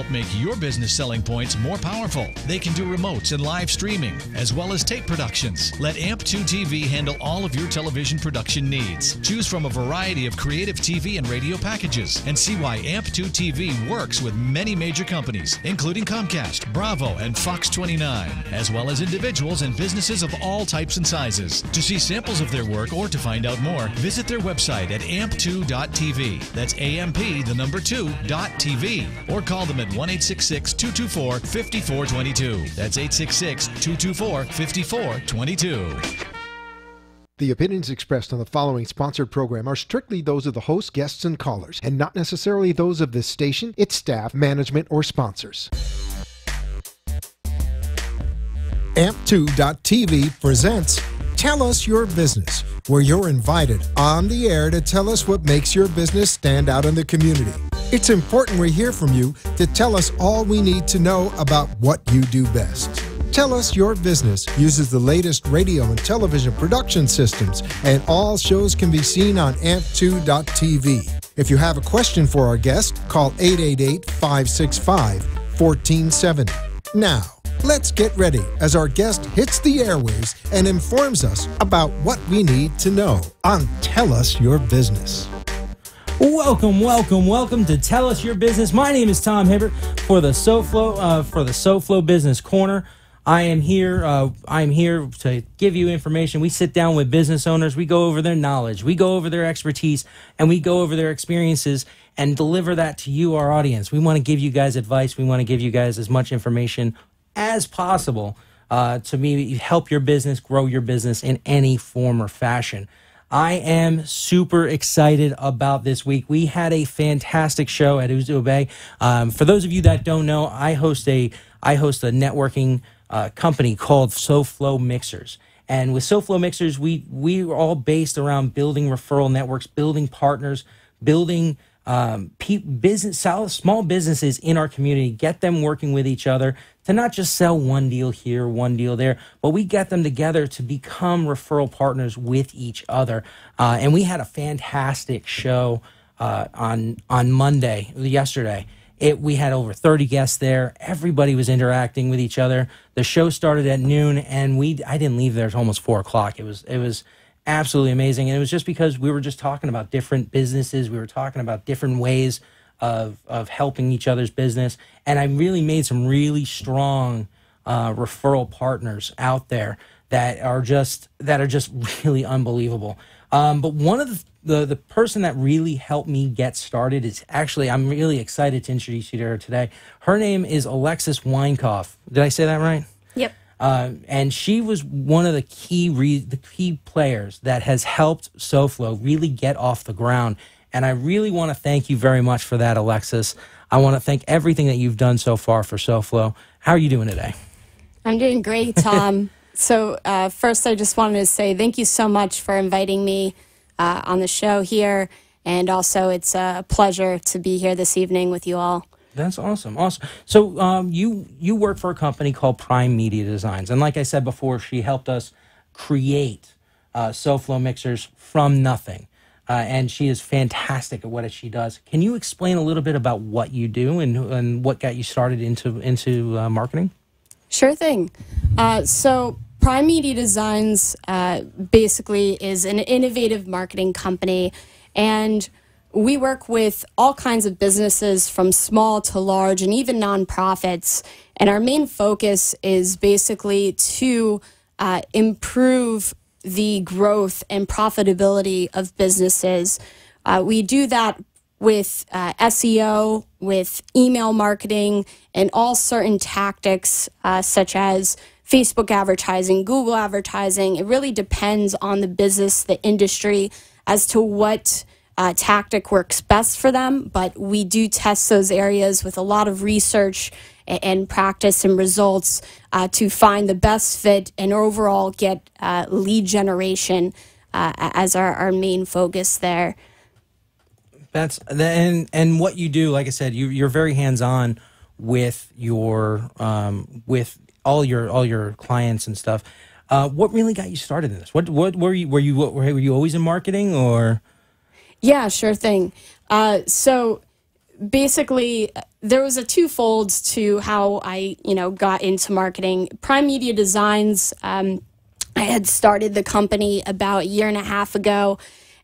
help make your business selling points more powerful. They can do remotes and live streaming, as well as tape productions. Let AMP2 TV handle all of your television production needs. Choose from a variety of creative TV and radio packages, and see why AMP2 TV works with many major companies, including Comcast, Bravo, and Fox 29, as well as individuals and businesses of all types and sizes. To see samples of their work or to find out more, visit their website at amp2.tv. That's AMP2.tv. Or call them at 1-866-224-5422. That's 866-224-5422. The opinions expressed on the following sponsored program are strictly those of the host, guests, and callers, and not necessarily those of this station, its staff, management, or sponsors. AMP2.tv presents Tell Us Your Business, where you're invited on the air to tell us what makes your business stand out in the community. It's important we hear from you to tell us all we need to know about what you do best. Tell Us Your Business uses the latest radio and television production systems, and all shows can be seen on amp2.tv. If you have a question for our guest, call 888-565-1470. Now, let's get ready as our guest hits the airwaves and informs us about what we need to know on Tell Us Your Business. Welcome to Tell Us Your Business. My name is Tom Hibbert for the Soflo Business Corner. I am here to give you information. We sit down with business owners. We go over their knowledge. We go over their expertise, and we go over their experiences and deliver that to you, our audience. We want to give you guys advice. We want to give you guys as much information as possible to help your business, grow your business in any form or fashion. I am super excited about this week. We had a fantastic show at Uzo Bay. For those of you that don't know, I host a networking company called Soflo Mixers. And with Soflo Mixers, we are all based around building referral networks, building partners, building small businesses in our community, get them working with each other to not just sell one deal here, one deal there, but we get them together to become referral partners with each other. And we had a fantastic show on Monday, yesterday. We had over 30 guests there. Everybody was interacting with each other. The show started at noon, and I didn't leave there until almost 4 o'clock. It was absolutely amazing, and it was just because we were just talking about different businesses. We were talking about different ways of helping each other's business, and I really made some really strong referral partners out there that are just really unbelievable. But one of the person that really helped me get started is actually, I'm really excited to introduce you to her today. Her name is Alexis Weinkauf. Did I say that right? Yep. And she was one of the key players that has helped Soflo really get off the ground. And I really want to thank you very much for that, Alexis. I want to thank everything that you've done so far for Soflo. How are you doing today? I'm doing great, Tom. So first, I just wanted to say thank you so much for inviting me on the show here. And also, it's a pleasure to be here this evening with you all. That's awesome. So you work for a company called Prime Media Designs. And like I said before, she helped us create Soflo Mixers from nothing. And she is fantastic at what she does. Can you explain a little bit about what you do and what got you started into marketing? Sure thing. So Prime Media Designs basically is an innovative marketing company, and we work with all kinds of businesses from small to large and even nonprofits. And our main focus is basically to improve the growth and profitability of businesses. We do that with SEO, with email marketing, and all certain tactics such as Facebook advertising, Google advertising. It really depends on the business, the industry, as to what tactic works best for them. But we do test those areas with a lot of research and practice and results to find the best fit and overall get lead generation as our main focus there. And what you do, like I said, you're very hands-on with your with all your clients and stuff. What really got you started in this? What were you always in marketing, or? Yeah, sure thing. So basically, there was a twofold to how I, got into marketing. Prime Media Designs, I had started the company about a year and a half ago,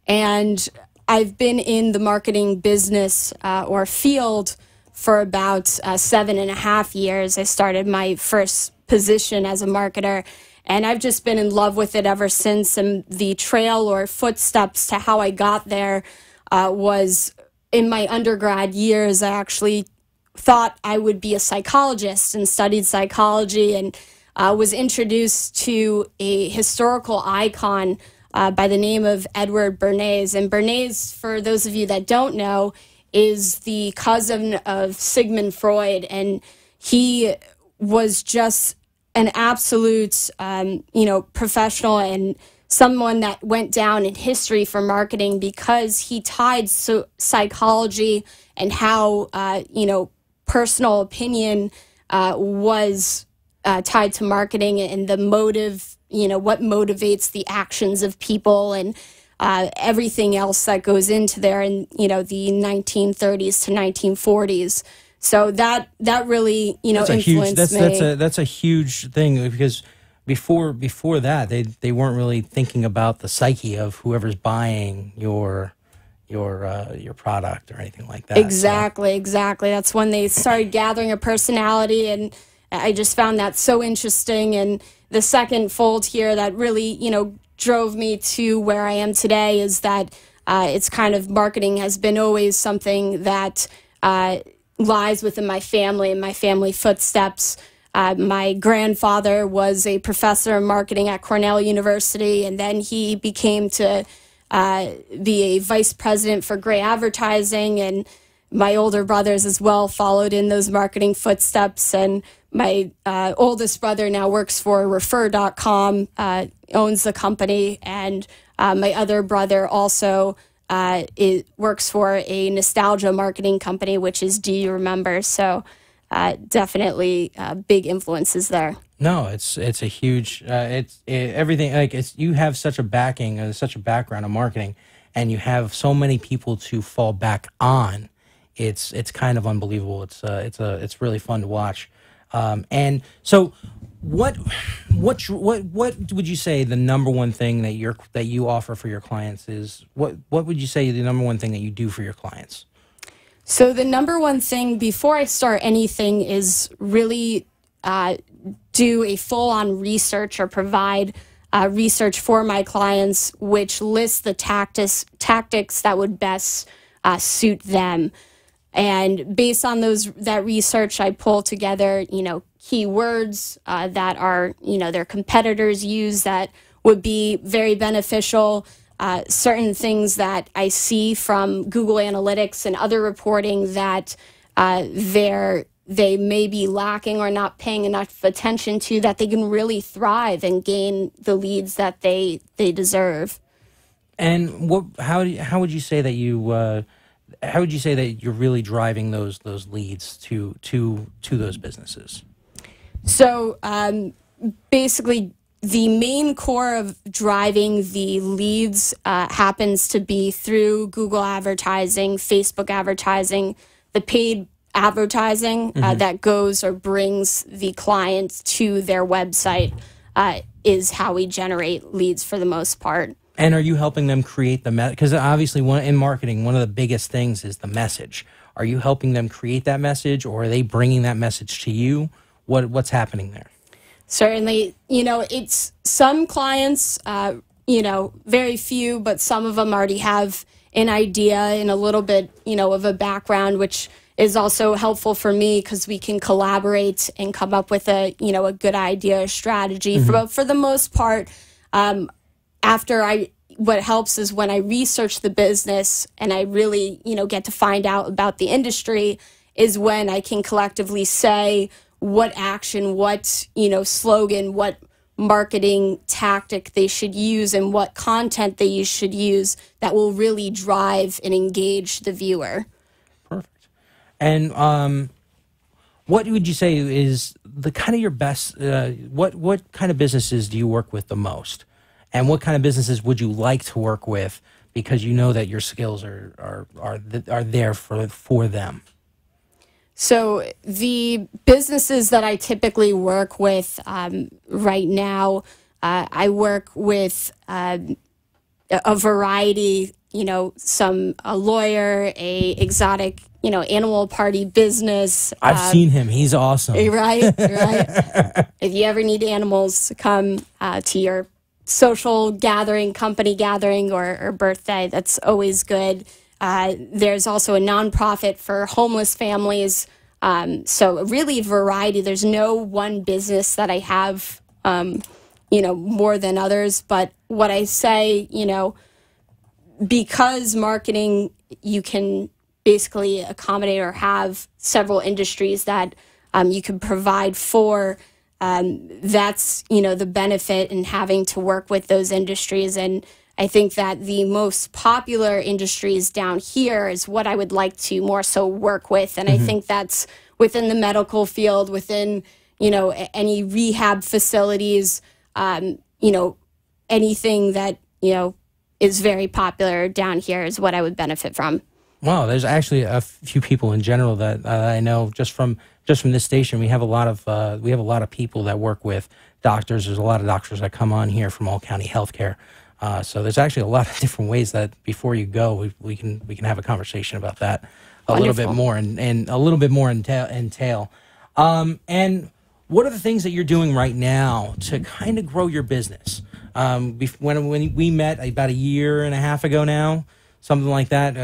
and I've been in the marketing business or field for about 7.5 years. I started my first position as a marketer, and I've just been in love with it ever since. And the trail or footsteps to how I got there was in my undergrad years. I actually thought I would be a psychologist and studied psychology, and was introduced to a historical icon by the name of Edward Bernays. And Bernays, for those of you that don't know, is the cousin of Sigmund Freud, and he was just an absolute, professional and someone that went down in history for marketing because he tied psychology and how, personal opinion was tied to marketing and the motive, what motivates the actions of people and everything else that goes into there in, the 1930s to 1940s. So that really, influenced me. That's a huge thing, because before that, they weren't really thinking about the psyche of whoever's buying your product or anything like that. Exactly. That's when they started gathering a personality, and I just found that so interesting. And the second fold here that really, drove me to where I am today is that it's kind of marketing has been always something that lies within my family and my family footsteps. My grandfather was a professor of marketing at Cornell University, and then he became to be a vice president for Gray Advertising, and my older brothers as well followed in those marketing footsteps. And my oldest brother now works for Refer.com, owns the company, and my other brother also works for a nostalgia marketing company, which is Do You Remember? So definitely big influences there. No, it's a huge everything, like you have such a backing, such a background in marketing, and you have so many people to fall back on. It's kind of unbelievable. It's really fun to watch. And so what would you say the number one thing that you offer for your clients is? What would you say the number one thing that you do for your clients? So the number one thing before I start anything is really do a full-on research or provide research for my clients, which lists the tactics that would best suit them. And based on that research, I pull together, keywords that are, their competitors use that would be very beneficial. Certain things that I see from Google Analytics and other reporting that they may be lacking or not paying enough attention to, that they can really thrive and gain the leads that they deserve. And how would you say that how would you say that you're really driving those leads to those businesses? So basically, the main core of driving the leads happens to be through Google advertising, Facebook advertising, the paid advertising that goes or brings the clients to their website is how we generate leads for the most part. And are you helping them create the message? Because obviously, in marketing, one of the biggest things is the message. Are you helping them create that message, or are they bringing that message to you? What's happening there? Certainly, it's some clients, very few, but some of them already have an idea and a little bit, of a background, which is also helpful for me because we can collaborate and come up with a good idea or strategy. Mm-hmm. For the most part, what helps is when I research the business and I really, get to find out about the industry, is when I can collectively say what action, what, slogan, what marketing tactic they should use and what content they should use that will really drive and engage the viewer. Perfect. And what would you say is the kind of your best, what kind of businesses do you work with the most? And what kind of businesses would you like to work with? because you know that your skills are there for them? So the businesses that I typically work with right now, I work with a variety, a lawyer, a exotic, animal party business. I've seen him. He's awesome. Right, right. If you ever need animals to come to your social gathering, company gathering, or birthday, that's always good. There's also a nonprofit for homeless families. So really variety. There's no one business that I have, more than others. But what I say, because marketing, you can basically accommodate or have several industries that you can provide for. That's, the benefit in having to work with those industries. And I think that the most popular industries down here is what I would like to more so work with. And I think that's within the medical field, within, any rehab facilities, anything that, is very popular down here is what I would benefit from. Wow, there's actually a few people in general that I know just from this station. We have a lot of people that work with doctors. There's a lot of doctors that come on here from All County Healthcare. So there's actually a lot of different ways that before you go, we can have a conversation about that little bit more and a little bit more entail. And what are the things that you're doing right now to kind of grow your business? When we met about a year and a half ago now, something like that,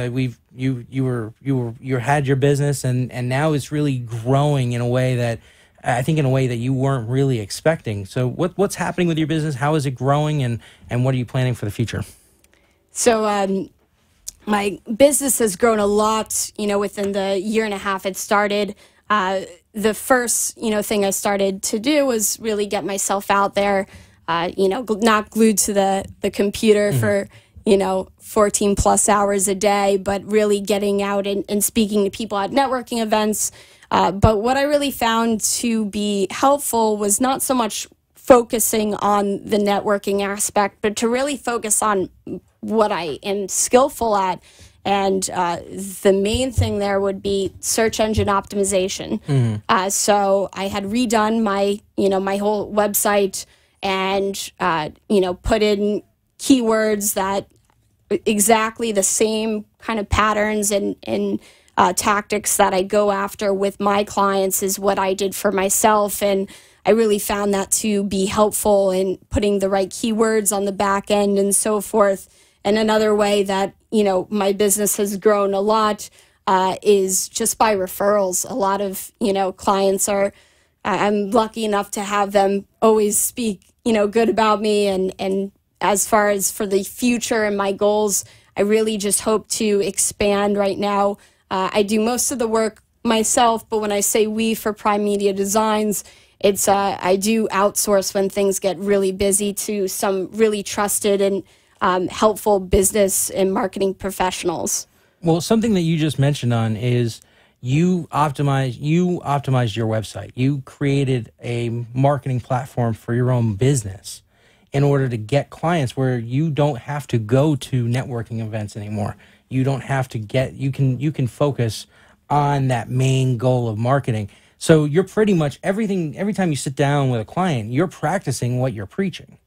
you had your business and now it's really growing in a way that you weren't really expecting. So what's happening with your business? How is it growing and what are you planning for the future? So my business has grown a lot, within the year and a half it started. The first, thing I started to do was really get myself out there, not glued to the computer for, 14 plus hours a day, but really getting out and speaking to people at networking events. But what I really found to be helpful was not so much focusing on the networking aspect, but to really focus on what I am skillful at. And the main thing there would be search engine optimization. So I had redone my whole website and, put in keywords that exactly the same kind of patterns and tactics that I go after with my clients is what I did for myself. And I really found that to be helpful in putting the right keywords on the back end and so forth. And another way that, my business has grown a lot is just by referrals. A lot of, clients I'm lucky enough to have them always speak, good about me. And as far as for the future and my goals, I really just hope to expand right now. I do most of the work myself, but when I say we for Prime Media Designs, it's I do outsource when things get really busy to some really trusted and helpful business and marketing professionals. Well, something that you just mentioned on is you optimized your website. You created a marketing platform for your own business in order to get clients where you don't have to go to networking events anymore. You don't have to you can focus on that main goal of marketing. So you're pretty much every time you sit down with a client, you're practicing what you're preaching.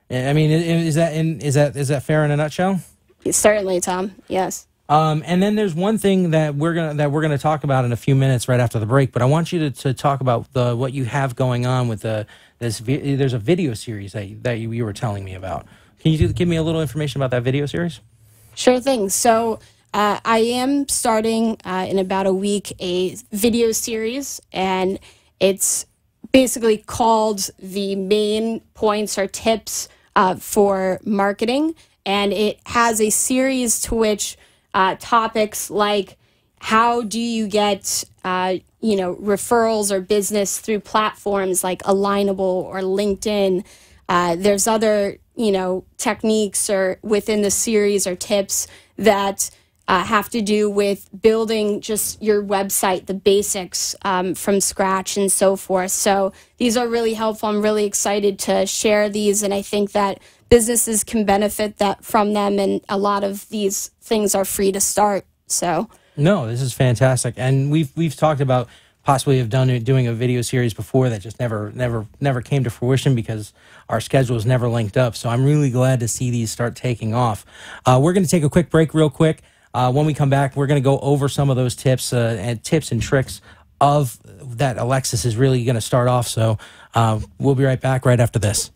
I mean, is that fair in a nutshell? Certainly, Tom. Yes. And then there's one thing that we're gonna talk about in a few minutes right after the break. But I want you to talk about what you have going on with there's a video series that you were telling me about. Can you give me a little information about that video series? Sure thing. So I am starting in about a week a video series, and it's basically called The Main Points or Tips for Marketing. And it has a series to which topics like how do you get referrals or business through platforms like Alignable or LinkedIn. There's other techniques or within the series or tips that have to do with building just your website, the basics from scratch and so forth. So these are really helpful. I'm really excited to share these, and I think that businesses can benefit from them, and a lot of these things are free to start. So no, this is fantastic, and we've talked about possibly doing a video series before that just never came to fruition because our schedules never linked up. So I'm really glad to see these start taking off. We're going to take a quick break real quick. When we come back, we're going to go over some of those tips and tricks of that Alexis is really going to start off. So we'll be right back right after this.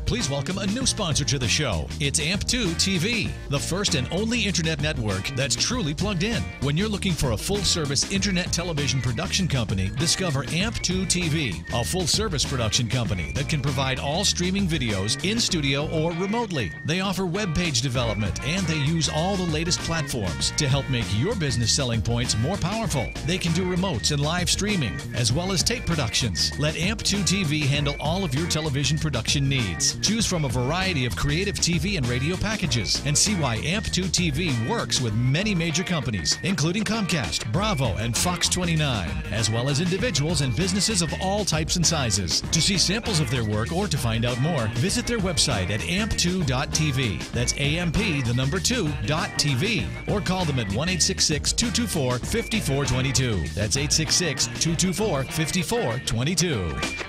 Please welcome a new sponsor to the show. It's AMP2 TV, the first and only internet network that's truly plugged in. When you're looking for a full-service internet television production company, discover AMP2 TV, a full-service production company that can provide all streaming videos in studio or remotely. They offer web page development, and they use all the latest platforms to help make your business selling points more powerful. They can do remotes and live streaming, as well as tape productions. Let AMP2 TV handle all of your television production needs. Choose from a variety of creative TV and radio packages and see why AMP2 TV works with many major companies, including Comcast, Bravo, and Fox 29, as well as individuals and businesses of all types and sizes. To see samples of their work or to find out more, visit their website at amp2.tv. That's AMP2.tv. Or call them at 1-866-224-5422. That's 866-224-5422.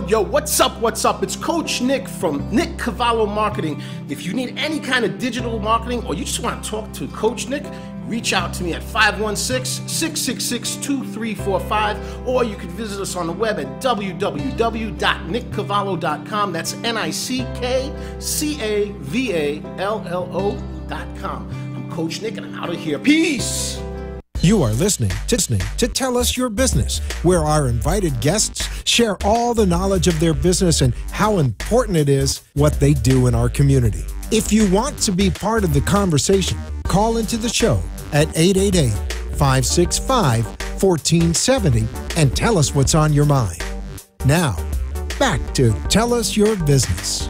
Yo, what's up? It's Coach Nick from Nick Cavallo Marketing. If you need any kind of digital marketing or you just want to talk to Coach Nick, reach out to me at 516-666-2345, or you can visit us on the web at www.nickcavallo.com. That's NICKCAVALLO.com. I'm Coach Nick, and I'm out of here. Peace! You are listening to Tell Us Your Business, where our invited guests share all the knowledge of their business and how important it is what they do in our community. If you want to be part of the conversation, call into the show at 888-565-1470 and tell us what's on your mind. Now, back to Tell Us Your Business.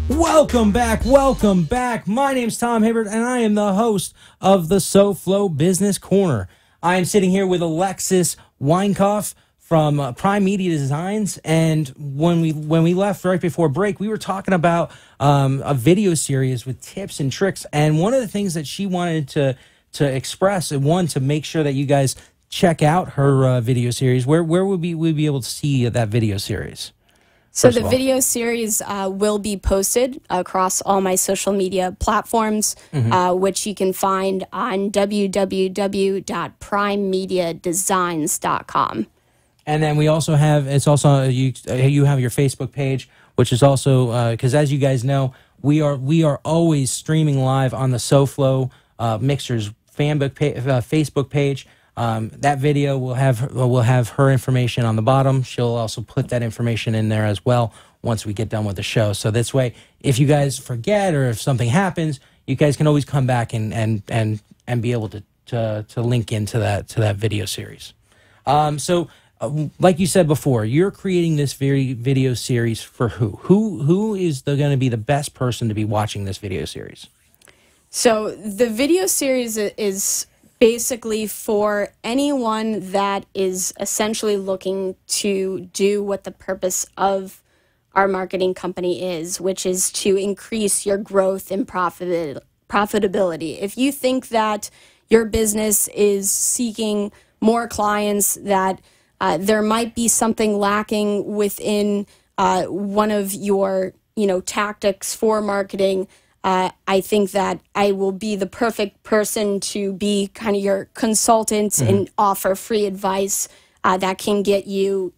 Welcome back. My name's Tom Hibbert, and I am the host of the Soflo Business Corner. I am sitting here with Alexis Weinkoff from Prime Media Designs, and when we left right before break, we were talking about a video series with tips and tricks, and one of the things that she wanted to express, and one, to make sure that you guys check out her video series. Where would we be able to see that video series? So the video series will be posted across all my social media platforms, which you can find on www.primemediadesigns.com. And then we also have, you have your Facebook page, which is also, because as you guys know, we are always streaming live on the Soflo Mixers Facebook page. That video will have her information on the bottom. She'll also put that information in there as well once we get done with the show. So this way, if you guys forget or if something happens, you guys can always come back and be able to link into that video series. So like you said before, you're creating this video series for who? Who is going to be the best person to be watching this video series? So the video series is basically for anyone that is essentially looking to do what the purpose of our marketing company is, which is to increase your growth and profitability. If you think that your business is seeking more clients, that there might be something lacking within one of your tactics for marketing, I think that I will be the perfect person to be kind of your consultant and offer free advice that can get you,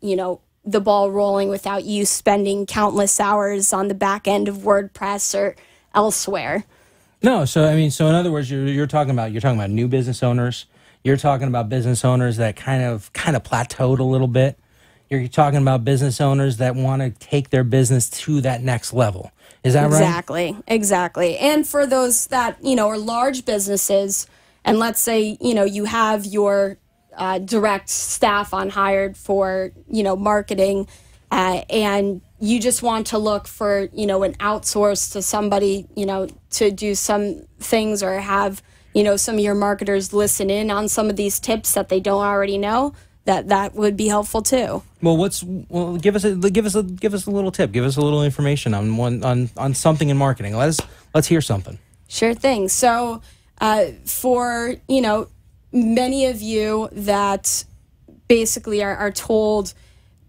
the ball rolling without you spending countless hours on the back end of WordPress or elsewhere. No, so in other words, you're talking about new business owners. You're talking about business owners that kind of plateaued a little bit. You're talking about business owners that want to take their business to that next level. Is that right? Exactly. And for those that, are large businesses, and let's say, you have your direct staff on hired for, marketing, and you just want to look for, you know, an outsource to somebody, you know, to do some things, or have, you know, some of your marketers listen in on some of these tips that they don't already know, that would be helpful too. Well, give us a little tip. Give us a little information on something in marketing. Let's hear something. Sure thing. So, for, you know, many of you that basically are told,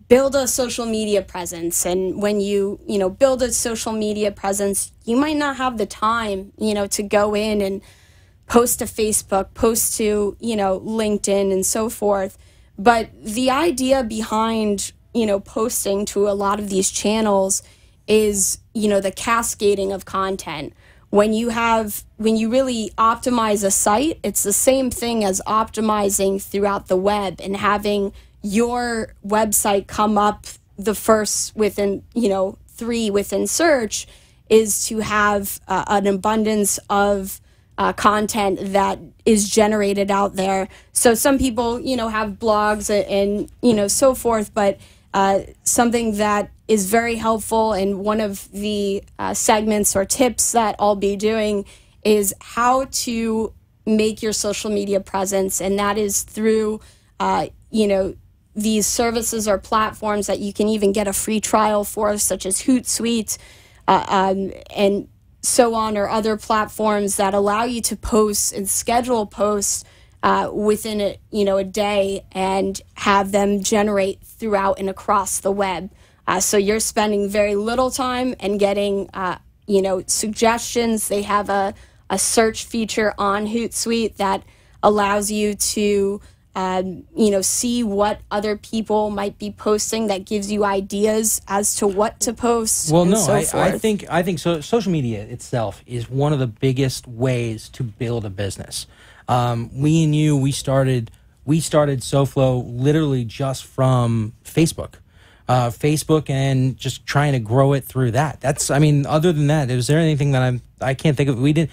build a social media presence, and when you know, build a social media presence, you might not have the time, you know, to go in and post to Facebook, post to, you know, LinkedIn and so forth. But the idea behind, you know, posting to a lot of these channels is, you know, the cascading of content. When you really optimize a site, it's the same thing as optimizing throughout the web and having your website come up the first within, you know, 3 within search, is to have an abundance of content that is generated out there. So some people, you know, have blogs and you know, so forth, but something that is very helpful, and one of the segments or tips that I'll be doing is how to make your social media presence, and that is through, you know, these services or platforms that you can even get a free trial for, such as Hootsuite, and so on, or other platforms that allow you to post and schedule posts within a day, and have them generate throughout and across the web. So you're spending very little time and getting you know, suggestions. They have a search feature on Hootsuite that allows you to you know, see what other people might be posting, that gives you ideas as to what to post. Well, and no, so I forth. think so. Social media itself is one of the biggest ways to build a business. We and you, we started Soflo literally just from Facebook, and just trying to grow it through that. That's, I mean, other than that, is there anything that I can't think of? We didn't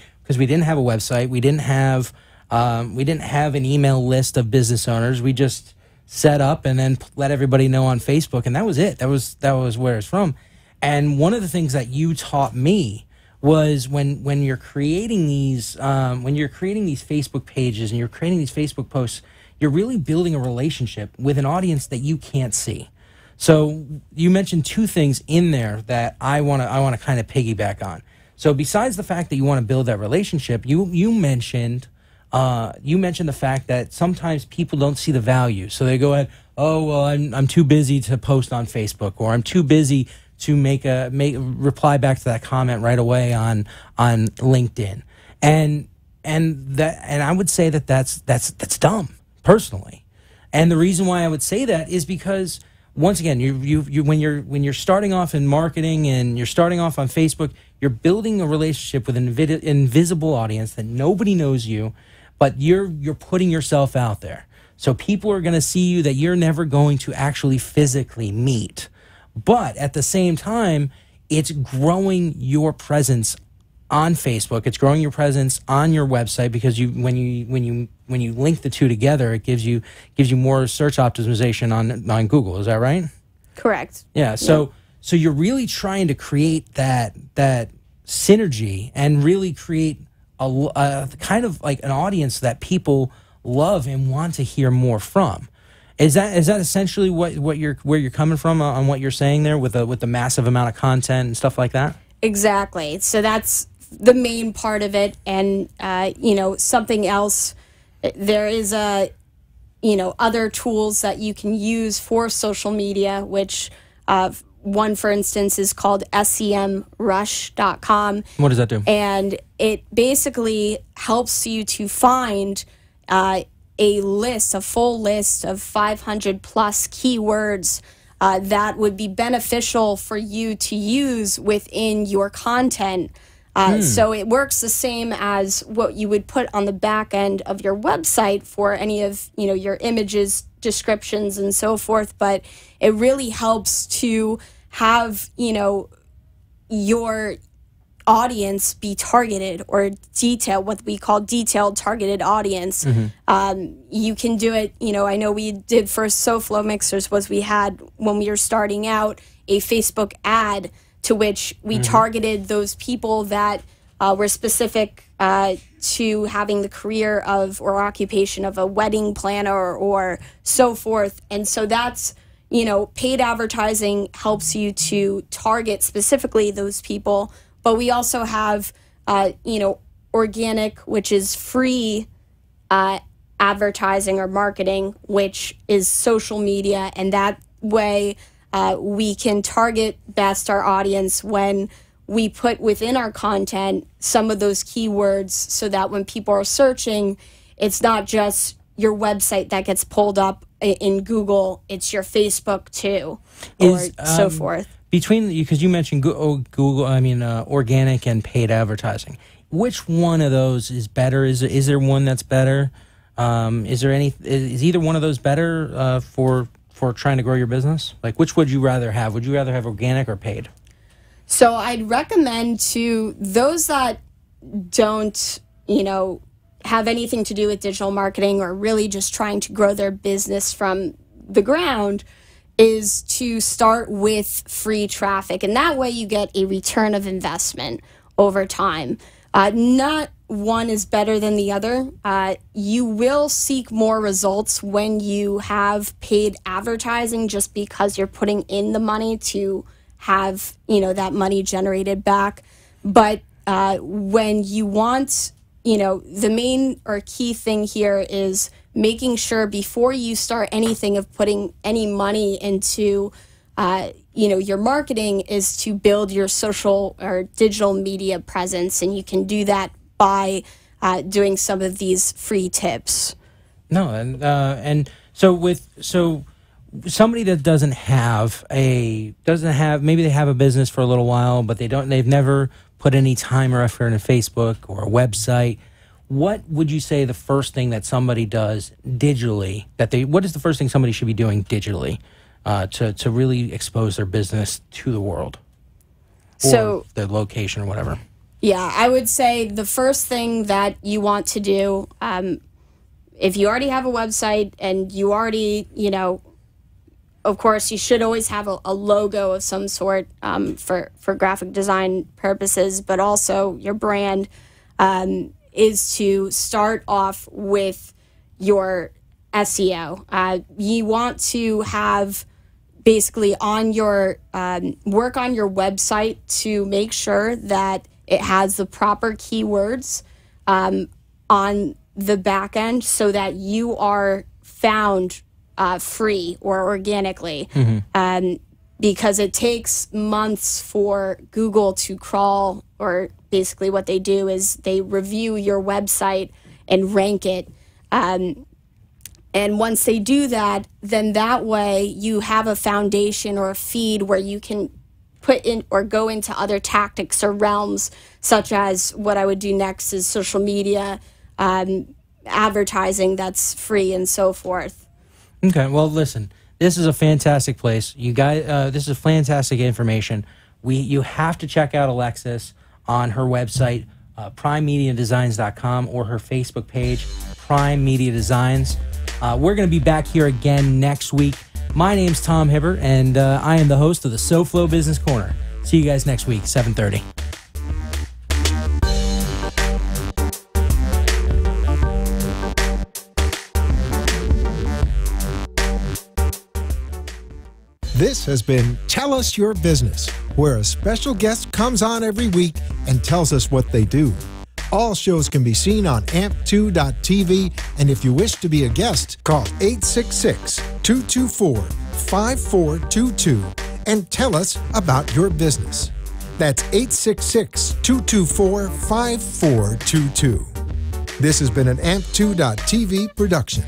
have a website. We didn't have an email list of business owners. We just set up and then let everybody know on Facebook, and that was it. That was where it's from. And one of the things that you taught me was when you're creating these Facebook pages and you're creating these Facebook posts, you're really building a relationship with an audience that you can't see. So you mentioned 2 things in there that I want to kind of piggyback on. So besides the fact that you want to build that relationship, you mentioned the fact that sometimes people don't see the value. So they go ahead, oh, well, I'm too busy to post on Facebook, or I'm too busy to reply back to that comment right away on LinkedIn. And I would say that's dumb, personally. And the reason why I would say that is because, once again, when you're starting off in marketing and you're starting off on Facebook, you're building a relationship with an invisible audience that nobody knows you, but you're putting yourself out there. So people are going to see you that you're never going to actually physically meet. But at the same time, it's growing your presence on Facebook. It's growing your presence on your website, because when you link the 2 together, it gives you more search optimization on Google. Is that right? Correct. Yeah. So you're really trying to create that synergy and really create a kind of like an audience that people love and want to hear more from. Is that essentially where you're coming from on what you're saying there with the massive amount of content and stuff like that? Exactly. So that's the main part of it. And you know, something else, there is other tools that you can use for social media, which one, for instance, is called SEMrush.com. What does that do? And it basically helps you to find a full list of 500 plus keywords that would be beneficial for you to use within your content. So it works the same as what you would put on the back end of your website for any of, you know, your images, descriptions, and so forth. But it really helps to have, you know, your audience be targeted or what we call detailed targeted audience. You can do it, I know we did first Soflo Mixers we had when we were starting out a Facebook ad to which we targeted those people that were specific to having the career of or occupation of a wedding planner or so forth. And so that's, paid advertising helps you to target specifically those people. But we also have, organic, which is free advertising or marketing, which is social media. And that way we can target best our audience when we put within our content some of those keywords so that when people are searching, it's not just your website that gets pulled up in Google, it's your Facebook too, or so forth. Because you mentioned Google, organic and paid advertising. Which one of those is better? Is there one that's better? Is either one of those better for trying to grow your business? Like, which would you rather have? Would you rather have organic or paid? So I'd recommend to those that don't, have anything to do with digital marketing or really just trying to grow their business from the ground, is to start with free traffic. And that way you get a return of investment over time. Not one is better than the other. You will seek more results when you have paid advertising just because you're putting in the money to have, that money generated back. But when you want, the main or key thing here is making sure before you start anything of putting any money into, your marketing, is to build your social or digital media presence. And you can do that by doing some of these free tips. No, and so somebody that maybe they have a business for a little while, but they've never put any time or effort into Facebook or a website. What would you say the first thing that somebody does digitally, what is the first thing somebody should be doing digitally to really expose their business to the world? Or their location or whatever? Yeah, I would say the first thing that you want to do, if you already have a website and you already, of course, you should always have a logo of some sort for graphic design purposes, but also your brand, is to start off with your SEO. You want to have basically on your work on your website to make sure that it has the proper keywords on the back end so that you are found free or organically, because it takes months for Google to crawl, or basically what they do is they review your website and rank it. And once they do that, then that way you have a foundation or a feed where you can put in or go into other tactics or realms, such as what I would do next is social media, advertising that's free, and so forth. Okay, well, listen, this is a fantastic place. You guys, this is fantastic information. You have to check out Alexis on her website, primemediadesigns.com, or her Facebook page, Prime Media Designs. We're going to be back here again next week. My name's Tom Hibbert, and I am the host of the Soflo Business Corner. See you guys next week, 7:30. This has been Tell Us Your Business, where a special guest comes on every week and tells us what they do. All shows can be seen on amp2.tv, and if you wish to be a guest, call 866-224-5422 and tell us about your business. That's 866-224-5422. This has been an amp2.tv production.